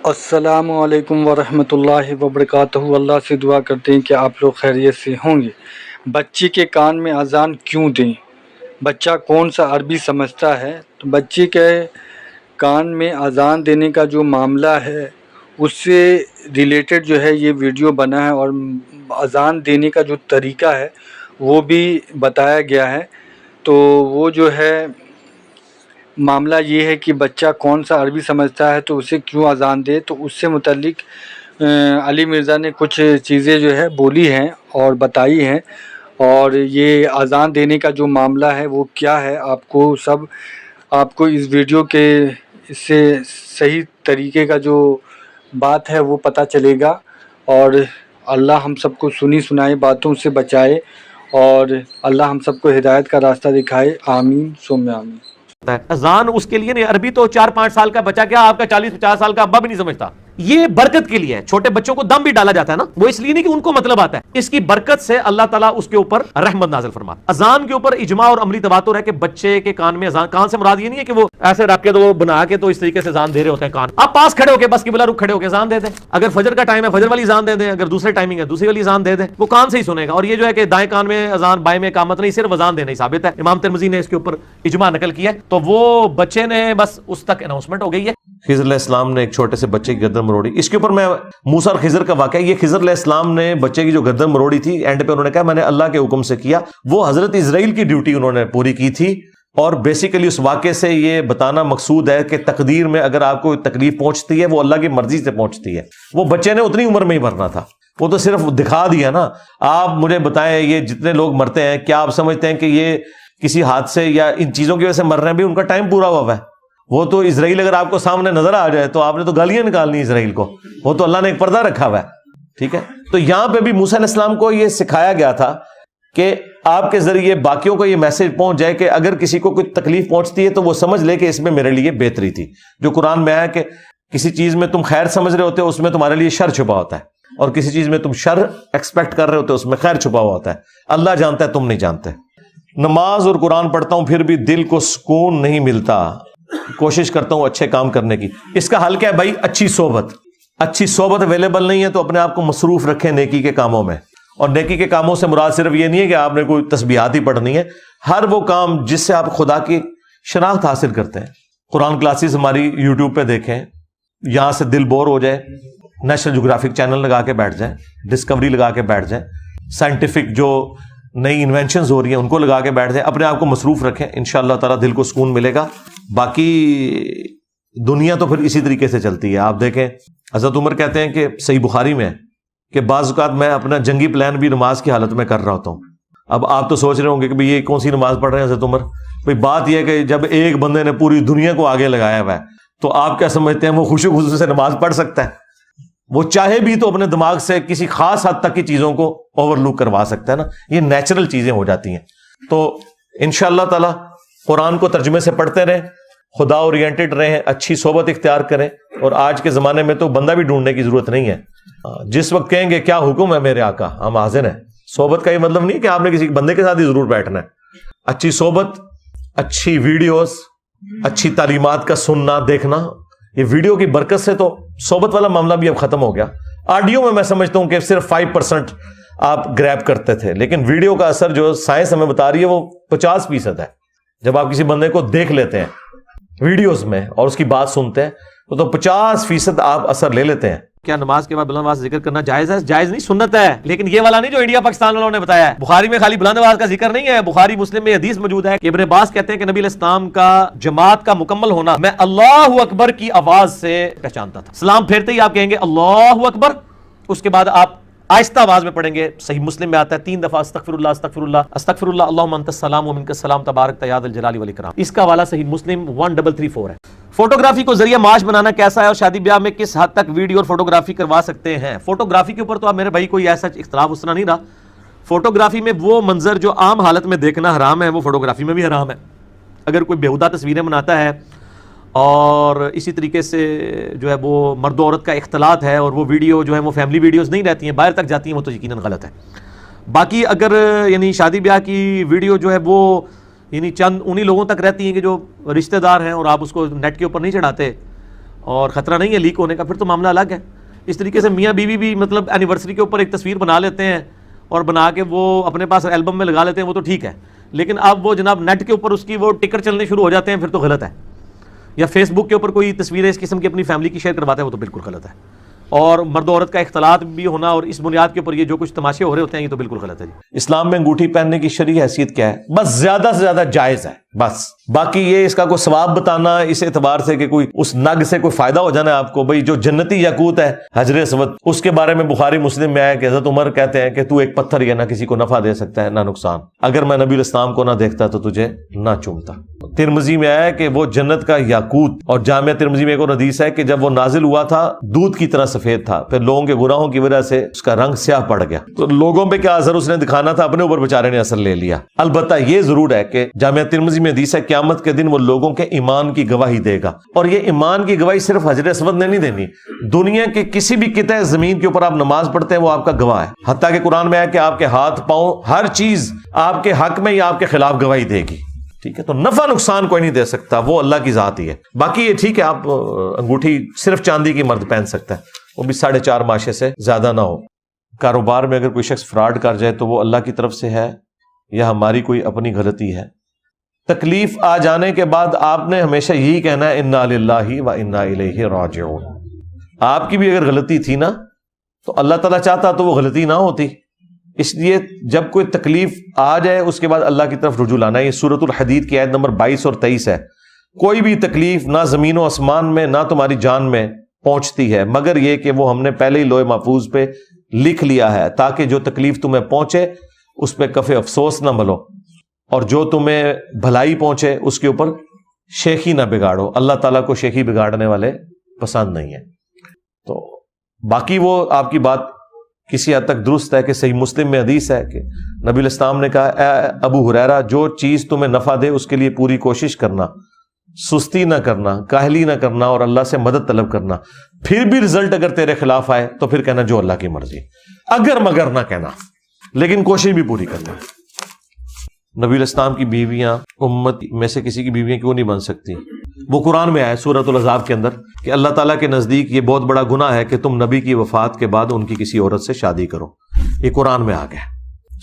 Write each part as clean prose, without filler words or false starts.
السلام علیکم ورحمۃ اللہ وبرکاتہ۔ اللہ سے دعا کرتے ہیں کہ آپ لوگ خیریت سے ہوں گے۔ بچے کے کان میں اذان کیوں دیں؟ بچہ کون سا عربی سمجھتا ہے؟ تو بچے کے کان میں اذان دینے کا جو معاملہ ہے اس سے ریلیٹڈ جو ہے یہ ویڈیو بنا ہے، اور اذان دینے کا جو طریقہ ہے وہ بھی بتایا گیا ہے۔ تو وہ جو ہے معاملہ یہ ہے کہ بچہ کون سا عربی سمجھتا ہے تو اسے کیوں اذان دے، تو اس سے متعلق علی مرزا نے کچھ چیزیں جو ہے بولی ہیں اور بتائی ہیں، اور یہ اذان دینے کا جو معاملہ ہے وہ کیا ہے آپ کو اس ویڈیو کے اس سے صحیح طریقے کا جو بات ہے وہ پتہ چلے گا، اور اللہ ہم سب کو سنی سنائی باتوں سے بچائے، اور اللہ ہم سب کو ہدایت کا راستہ دکھائے، آمین ثم آمین۔ اذان اس کے لیے نہیں، عربی تو 4-5 سال کا بچہ کیا آپ کا 40-50 سال کا ابا بھی نہیں سمجھتا۔ یہ برکت کے لیے ہے، چھوٹے بچوں کو دم بھی ڈالا جاتا ہے نا، وہ اس لیے نہیں کہ ان کو مطلب آتا ہے، اس کی برکت سے اللہ تعالیٰ اس کے اوپر رحمت نازل فرماتا۔ اذان کے اوپر اجماع اور عملی تواتر ہے کہ بچے کے کان میں اذان، کان سے مراد یہ نہیں ہے کہ وہ ایسے رکھ کے تو وہ بنا کے تو اس طریقے سے اذان دے رہے ہوتے ہیں کان، آپ پاس کھڑے ہو کے بس قبلہ رخ کھڑے ہو کے اذان دے دیں، اگر فجر کا ٹائم ہے فجر والی اذان دے دیں، اگر دوسرے ٹائمنگ ہے دوسری والی اذان دے دیں، وہ کان سے ہی سنے گا۔ اور یہ جو ہے کہ دائیں کان میں اذان بائیں میں اقامت نہیں، صرف اذان دینا ہی ثابت ہے، امام ترمذی نے اس کے اوپر اجماع نقل کیا ہے، تو وہ بچے نے بس اس تک اناؤنسمنٹ ہو گئی ہے۔ خضر علیہ السلام نے ایک چھوٹے سے بچے کی گردن مروڑی، اس کے اوپر میں موسیٰ اور خضر کا واقعہ، یہ خضر علیہ السلام نے بچے کی جو گردن مروڑی تھی، اینڈ پہ انہوں نے کہا میں نے اللہ کے حکم سے کیا، وہ حضرت اسرائیل کی ڈیوٹی انہوں نے پوری کی تھی۔ اور بیسیکلی اس واقعے سے یہ بتانا مقصود ہے کہ تقدیر میں اگر آپ کو تکلیف پہنچتی ہے وہ اللہ کی مرضی سے پہنچتی ہے، وہ بچے نے اتنی عمر میں ہی مرنا تھا، وہ تو صرف دکھا دیا نا۔ آپ مجھے بتائیں یہ جتنے لوگ مرتے ہیں کیا آپ سمجھتے ہیں کہ یہ کسی حادثے یا ان چیزوں کی وجہ سے مر رہے ہیں؟ بھی ان کا ٹائم پورا ہوا ہے۔ وہ تو اسرائیل اگر آپ کو سامنے نظر آ جائے تو آپ نے تو گالیاں نکالنی اسرائیل کو، وہ تو اللہ نے ایک پردہ رکھا ہوا ہے، ٹھیک ہے۔ تو یہاں پہ بھی موسیٰ علیہ السلام کو یہ سکھایا گیا تھا کہ آپ کے ذریعے باقیوں کو یہ میسج پہنچ جائے کہ اگر کسی کو کوئی تکلیف پہنچتی ہے تو وہ سمجھ لے کہ اس میں میرے لیے بہتری تھی۔ جو قرآن میں آیا کہ کسی چیز میں تم خیر سمجھ رہے ہوتے ہو اس میں تمہارے لیے شر چھپا ہوتا ہے، اور کسی چیز میں تم شر ایکسپیکٹ کر رہے ہوتے ہو اس میں خیر چھپا ہوا ہوتا ہے، اللہ جانتا ہے تم نہیں جانتے۔ نماز اور قرآن پڑھتا ہوں پھر بھی دل کو سکون نہیں ملتا، کوشش کرتا ہوں اچھے کام کرنے کی، اس کا حل کیا ہے بھائی؟ اچھی صحبت اویلیبل نہیں ہے تو اپنے آپ کو مصروف رکھیں نیکی کے کاموں میں، اور نیکی کے کاموں سے مراد صرف یہ نہیں ہے کہ آپ نے کوئی تسبیحات ہی پڑھنی ہے، ہر وہ کام جس سے آپ خدا کی شناخت حاصل کرتے ہیں۔ قرآن کلاسز ہماری یوٹیوب پہ دیکھیں، یہاں سے دل بور ہو جائے نیشنل جغرافک چینل لگا کے بیٹھ جائیں، ڈسکوری لگا کے بیٹھ جائیں، سائنٹیفک جو نئی انوینشنز ہو رہی ہیں ان کو لگا کے بیٹھ جائیں، اپنے آپ کو مصروف رکھیں، انشاءاللہ تعالیٰ دل کو سکون ملے گا۔ باقی دنیا تو پھر اسی طریقے سے چلتی ہے۔ آپ دیکھیں حضرت عمر کہتے ہیں کہ صحیح بخاری میں کہ بعض اوقات میں اپنا جنگی پلان بھی نماز کی حالت میں کر رہا ہوتا ہوں۔ اب آپ تو سوچ رہے ہوں گے کہ یہ کون سی نماز پڑھ رہے ہیں حضرت عمر؟ بھئی بات یہ ہے کہ جب ایک بندے نے پوری دنیا کو آگے لگایا ہوا ہے تو آپ کیا سمجھتے ہیں وہ خوشو خصوص سے نماز پڑھ سکتا ہے؟ وہ چاہے بھی تو اپنے دماغ سے کسی خاص حد تک کی چیزوں کو اوور لک کروا سکتا ہے نا، یہ نیچرل چیزیں ہو جاتی ہیں۔ تو انشاءاللہ تعالی قرآن کو ترجمے سے پڑھتے رہیں، خدا اورینٹڈ رہیں، اچھی صحبت اختیار کریں، اور آج کے زمانے میں تو بندہ بھی ڈھونڈنے کی ضرورت نہیں ہے، جس وقت کہیں گے کیا حکم ہے میرے آقا ہم حاضر ہیں۔ صحبت کا یہ مطلب نہیں کہ آپ نے کسی بندے کے ساتھ ہی ضرور بیٹھنا ہے، اچھی صحبت، اچھی ویڈیوز، اچھی تعلیمات کا سننا دیکھنا، یہ ویڈیو کی برکت سے تو صحبت والا معاملہ بھی اب ختم ہو گیا۔ آڈیو میں سمجھتا ہوں کہ صرف 5% آپ گریب کرتے تھے، لیکن ویڈیو کا اثر جو سائنس ہمیں بتا رہی ہے وہ 50% ہے۔ جب آپ کسی بندے کو دیکھ لیتے ہیں ویڈیوز میں اور اس کی بات سنتے ہیں تو 50% آپ اثر لے لیتے ہیں۔ کیا نماز کے بعد بلند آواز ذکر کرنا جائز ہے؟ جائز نہیں، سنت ہے، لیکن یہ والا نہیں جو انڈیا پاکستان والوں نے بتایا ہے۔ بخاری میں خالی بلند آواز کا ذکر نہیں ہے، بخاری مسلم میں حدیث موجود ہے کہ ابن عباس کہتے ہیں کہ نبی علیہ السلام کا جماعت کا مکمل ہونا میں اللہ اکبر کی آواز سے پہچانتا تھا۔ سلام پھیرتے ہی آپ کہیں گے اللہ اکبر، اس کے بعد آپ آہستہ آواز میں پڑھیں گے، صحیح مسلم میں آتا ہے 3 دفعہ استغفر اللہ استغفر اللہ استغفر اللہ اللہم انت السلام ومنک السلام تبارک یا ذا الجلال والاکرام۔ اس کا حوالہ صحیح مسلم 1334 ہے۔ فوٹوگرافی کو ذریعہ معاش بنانا کیسا ہے اور شادی بیاہ میں کس حد تک ویڈیو اور فوٹوگرافی کروا سکتے ہیں؟ فوٹوگرافی کے اوپر تو آپ میرے بھائی کوئی ایسا اختلاف اس طرح نہیں رہا۔ فوٹوگرافی میں وہ منظر جو عام حالت میں دیکھنا حرام ہے وہ فوٹوگرافی میں بھی حرام ہے۔ اگر کوئی بیہودہ تصویریں بناتا ہے اور اسی طریقے سے جو ہے وہ مرد و عورت کا اختلاط ہے اور وہ ویڈیو جو ہے وہ فیملی ویڈیوز نہیں رہتی ہیں، باہر تک جاتی ہیں، وہ تو یقیناً غلط ہے۔ باقی اگر یعنی شادی بیاہ کی ویڈیو جو ہے وہ یعنی چند انہی لوگوں تک رہتی ہیں کہ جو رشتہ دار ہیں اور آپ اس کو نیٹ کے اوپر نہیں چڑھاتے، اور خطرہ نہیں ہے لیک ہونے کا، پھر تو معاملہ الگ ہے. اس طریقے سے میاں بیوی بھی مطلب اینیورسری کے اوپر ایک تصویر بنا لیتے ہیں اور بنا کے وہ اپنے پاس البم میں لگا لیتے ہیں، وہ تو ٹھیک ہے. لیکن اب وہ جناب نیٹ کے اوپر اس کی وہ ٹکر چلنے شروع ہو جاتے ہیں، پھر تو غلط ہے. یا فیس بک کے اوپر کوئی تصویریں اس قسم کی اپنی فیملی کی شیئر کرواتا ہے، وہ تو بالکل غلط ہے. اور مرد و عورت کا اختلاط بھی ہونا اور اس بنیاد کے اوپر یہ جو کچھ تماشے ہو رہے ہوتے ہیں، یہ تو بالکل غلط ہے. اسلام میں انگوٹھی پہننے کی شرعی حیثیت کیا ہے؟ بس زیادہ سے زیادہ جائز ہے بس. باقی یہ اس کا کوئی ثواب بتانا اس اعتبار سے کہ کوئی اس نگ سے کوئی فائدہ ہو جانا ہے آپ کو. بھائی جو جنتی یاقوت ہے حجر اسود، اس کے بارے میں بخاری مسلم میں آیا کہ حضرت عمر کہتے ہیں کہ تو ایک پتھر یہ نہ کسی کو نفع دے سکتا ہے نہ نقصان، اگر میں نبی الاسلام کو نہ دیکھتا تو تجھے نہ چومتا. ترمذی میں آیا کہ وہ جنت کا یاقوت، اور جامعہ ترمذی میں ایک اور حدیث ہے کہ جب وہ نازل ہوا تھا دودھ کی طرح سفید تھا، پھر لوگوں کے گناہوں کی وجہ سے اس کا رنگ سیاہ پڑ گیا. تو لوگوں پہ کیا اثر اس نے دکھانا تھا، اپنے اوپر بیچارے نے اثر لے لیا. البتہ یہ ضرور ہے کہ جامعہ ترمذی میں حدیث ہے قیامت کے دن وہ لوگوں کے ایمان کی گواہی دے گا. اور یہ ایمان کی گواہی صرف حجر اسود نے نہیں دینی، دنیا کے کسی بھی قطعہ زمین کے اوپر آپ نماز پڑھتے ہیں وہ آپ کا گواہ ہے. حتیٰ کہ قرآن میں ہے کہ آپ کے ہاتھ پاؤں ہر چیز آپ کے حق میں یا آپ کے خلاف گواہی دے گی. ٹھیک ہے، تو نفع نقصان کوئی نہیں دے سکتا، وہ اللہ کی ذات ہی ہے. باقی یہ ٹھیک ہے آپ انگوٹھی صرف چاندی کی مرد پہن سکتا ہے، وہ بھی 4.5 ماشے سے زیادہ نہ ہو. کاروبار میں اگر کوئی شخص فراڈ کر جائے تو وہ اللہ کی طرف سے ہے یا ہماری کوئی اپنی غلطی ہے؟ تکلیف آ جانے کے بعد آپ نے ہمیشہ یہی کہنا ہے انا للہ و انا الیہ راجعون. آپ کی بھی اگر غلطی تھی نا تو اللہ تعالیٰ چاہتا تو وہ غلطی نہ ہوتی. اس لیے جب کوئی تکلیف آ جائے اس کے بعد اللہ کی طرف رجوع لانا. یہ سورۃ الحدید کی آیت نمبر 22 اور 23 ہے. کوئی بھی تکلیف نہ زمین و آسمان میں نہ تمہاری جان میں پہنچتی ہے مگر یہ کہ وہ ہم نے پہلے ہی لوح محفوظ پہ لکھ لیا ہے تاکہ جو تکلیف تمہیں پہنچے اس پہ کف افسوس نہ ملو، اور جو تمہیں بھلائی پہنچے اس کے اوپر شیخی نہ بگاڑو. اللہ تعالیٰ کو شیخی بگاڑنے والے پسند نہیں ہیں. تو باقی وہ آپ کی بات کسی حد تک درست ہے کہ صحیح مسلم میں حدیث ہے کہ نبی الاسلام نے کہا اے ابو ہریرہ جو چیز تمہیں نفع دے اس کے لیے پوری کوشش کرنا، سستی نہ کرنا، کاہلی نہ کرنا اور اللہ سے مدد طلب کرنا. پھر بھی رزلٹ اگر تیرے خلاف آئے تو پھر کہنا جو اللہ کی مرضی، اگر مگر نہ کہنا، لیکن کوشش بھی پوری کرنا. نبی الاسلام کی بیویاں امت میں سے کسی کی بیویاں کیوں نہیں بن سکتی؟ وہ قرآن میں آئے سورۃ الاحزاب کے اندر کہ اللہ تعالیٰ کے نزدیک یہ بہت بڑا گناہ ہے کہ تم نبی کی وفات کے بعد ان کی کسی عورت سے شادی کرو. یہ قرآن میں آ گیا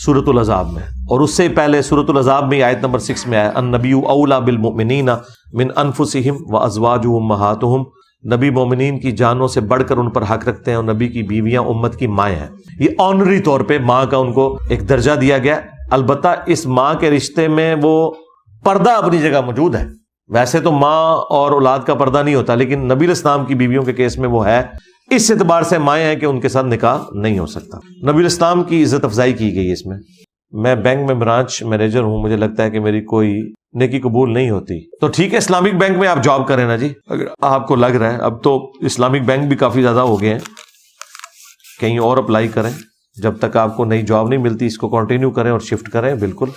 سورۃ الاحزاب میں. اور اس سے پہلے سورۃ الاحزاب میں آیت نمبر 6 میں آیا النبی اولی بالمؤمنین من انفسہم وازواجہ امہاتہم. نبی مومنین کی جانوں سے بڑھ کر ان پر حق رکھتے ہیں اور نبی کی بیویاں امت کی مائیں ہیں. یہ آنری طور پہ ماں کا ان کو ایک درجہ دیا گیا. البتہ اس ماں کے رشتے میں وہ پردہ اپنی جگہ موجود ہے. ویسے تو ماں اور اولاد کا پردہ نہیں ہوتا، لیکن نبی الاسلام کی بیویوں کے کیس میں وہ ہے. اس اعتبار سے مائیں ہیں کہ ان کے ساتھ نکاح نہیں ہو سکتا. نبی الاسلام کی عزت افزائی کی گئی اس میں. میں بینک میں برانچ مینیجر ہوں، مجھے لگتا ہے کہ میری کوئی نیکی قبول نہیں ہوتی تو ٹھیک ہے اسلامک بینک میں آپ جاب کریں نا جی. اگر آپ کو لگ رہا ہے اب تو اسلامک بینک بھی کافی زیادہ ہو گئے ہیں، کہیں اور اپلائی کریں. جب تک آپ کو نئی جاب نہیں ملتی اس کو کنٹینیو کریں اور شفٹ کریں. بالکل.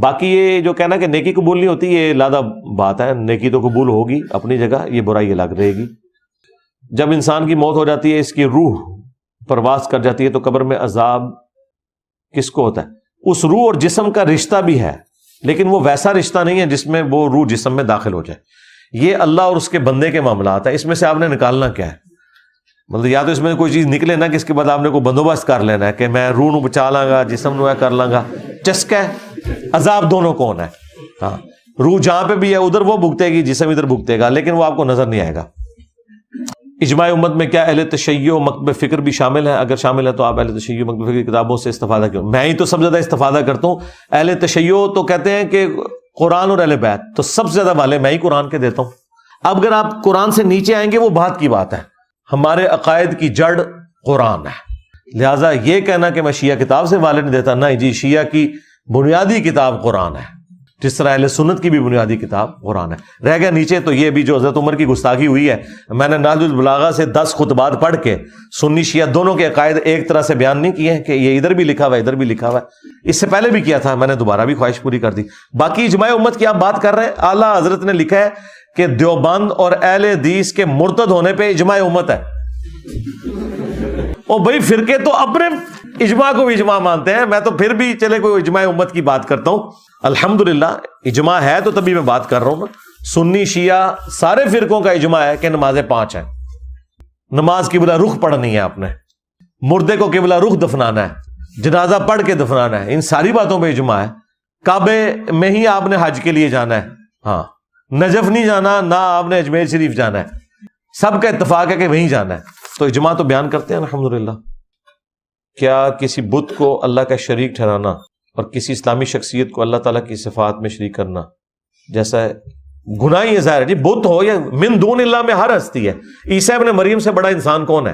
باقی یہ جو کہنا کہ نیکی قبول نہیں ہوتی یہ لادہ بات ہے. نیکی تو قبول ہوگی اپنی جگہ، یہ برائی الگ رہے گی. جب انسان کی موت ہو جاتی ہے، اس کی روح پرواز کر جاتی ہے تو قبر میں عذاب کس کو ہوتا ہے؟ اس روح اور جسم کا رشتہ بھی ہے، لیکن وہ ویسا رشتہ نہیں ہے جس میں وہ روح جسم میں داخل ہو جائے. یہ اللہ اور اس کے بندے کے معاملات ہیں. اس میں سے آپ نے نکالنا کیا ہے؟ مطلب یا تو اس میں کوئی چیز نکلے نا کہ اس کے بعد آپ نے کوئی بندوبست کر لینا ہے کہ میں روح نو بچا لاں گا، جسم نو کر لاں گا. چسکا ہے، عذاب دونوں کون ہے. ہاں، روح جہاں پہ بھی ہے ادھر وہ بھگتے گی، جسم ادھر بھگتے گا، لیکن وہ آپ کو نظر نہیں آئے گا. اجماع امت میں کیا اہل تشیع و مکتب فکر بھی شامل ہے؟ اگر شامل ہے تو آپ اہل تشیع و مکتب فکر کی کتابوں سے استفادہ کیوں؟ میں ہی تو سب سے زیادہ استفادہ کرتا ہوں. اہل تشیع تو کہتے ہیں کہ قرآن اور اہل بیت، تو سب سے زیادہ والے میں ہی قرآن کے دیتا ہوں. اب اگر آپ قرآن سے نیچے آئیں گے وہ بات کی بات ہے. ہمارے عقائد کی جڑ قرآن ہے، لہٰذا یہ کہنا کہ میں شیعہ کتاب سے والے نہیں دیتا، نہیں جی، شیعہ کی بنیادی کتاب قرآن ہے، جس طرح اہل سنت کی بھی بنیادی کتاب قرآن ہے. رہ گیا نیچے تو یہ بھی جو حضرت عمر کی گستاخی ہوئی ہے. میں نے نہج البلاغہ سے 10 خطبات پڑھ کے سنی شیعہ دونوں کے عقائد ایک طرح سے بیان نہیں کیے ہیں کہ یہ ادھر بھی لکھا ہوا ہے ادھر بھی لکھا ہوا ہے. اس سے پہلے بھی کیا تھا، میں نے دوبارہ بھی خواہش پوری کر دی. باقی اجماع امت کی آپ بات کر رہے ہیں، اعلیٰ حضرت نے لکھا ہے کہ دیوبند اور اہل حدیث کے مرتد ہونے پہ اجماع امت ہے. او بھائی فرقے تو اپنے اجماع کو بھی اجماع مانتے ہیں، میں تو پھر بھی چلے کوئی اجماع امت کی بات کرتا ہوں. الحمدللہ اجماع ہے تو تبھی میں بات کر رہا ہوں نا. سنی شیعہ سارے فرقوں کا اجماع ہے کہ نمازیں 5 ہیں. نماز قبلہ رخ پڑھنی ہے آپ نے، مردے کو قبلہ رخ دفنانا ہے، جنازہ پڑھ کے دفنانا ہے، ان ساری باتوں پہ اجماع ہے. کعبے میں ہی آپ نے حج کے لیے جانا ہے، ہاں نجف نہیں جانا، نہ آپ نے اجمیر شریف جانا ہے، سب کا اتفاق ہے کہ وہیں جانا ہے. تو اجماع تو بیان کرتے ہیں الحمدللہ. کیا کسی بت کو اللہ کا شریک ٹھہرانا اور کسی اسلامی شخصیت کو اللہ تعالیٰ کی صفات میں شریک کرنا جیسا ہے گناہ ہی ہے ظاہر ہے جی، بت ہو یا من دون اللہ میں ہر ہستی ہے. عیسیٰ ابن مریم سے بڑا انسان کون ہے؟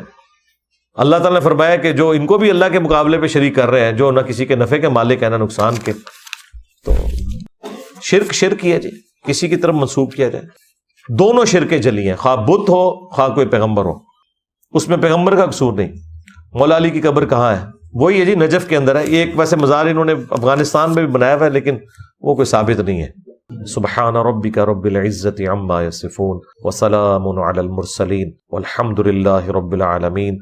اللہ تعالیٰ نے فرمایا کہ جو ان کو بھی اللہ کے مقابلے پہ شریک کر رہے ہیں، جو نہ کسی کے نفع کے مالک ہے نہ نقصان کے. تو شرک ہی ہے جی، کسی کی طرف منسوب کیا جائے. دونوں شرکیں جلی ہیں، خواہ بت ہو خواہ کوئی پیغمبر ہو، اس میں پیغمبر کا قصور نہیں. مولا علی کی قبر کہاں ہے؟ وہی ہے جی، نجف کے اندر ہے. یہ ایک ویسے مزار انہوں نے افغانستان میں بھی بنایا ہوا ہے لیکن وہ کوئی ثابت نہیں ہے. سبحان ربک رب العزت عما یصفون وسلام علی المرسلین والحمد للہ رب العالمین.